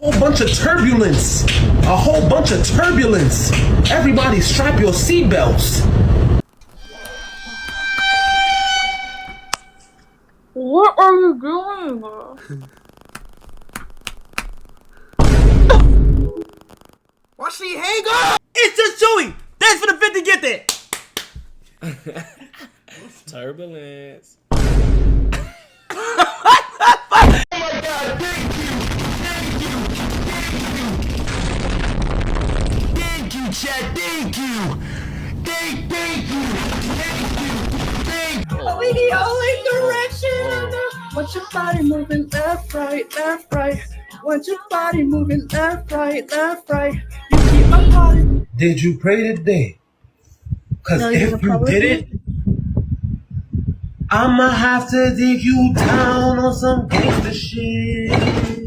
Whole bunch of turbulence. A whole bunch of turbulence. Everybody strap your seatbelts. What are you doing? Why she hang up? It's just Chewy. Thanks for the 50. Get that. Turbulence. Oh my God! Thank you, Chad. Thank you. Thank you. We the only direction. Want your body moving left, right. Want your body moving left, right. You keep my body. Did you pray today? Cause No, if you didn't, I'ma have to dig you down on some gangster shit.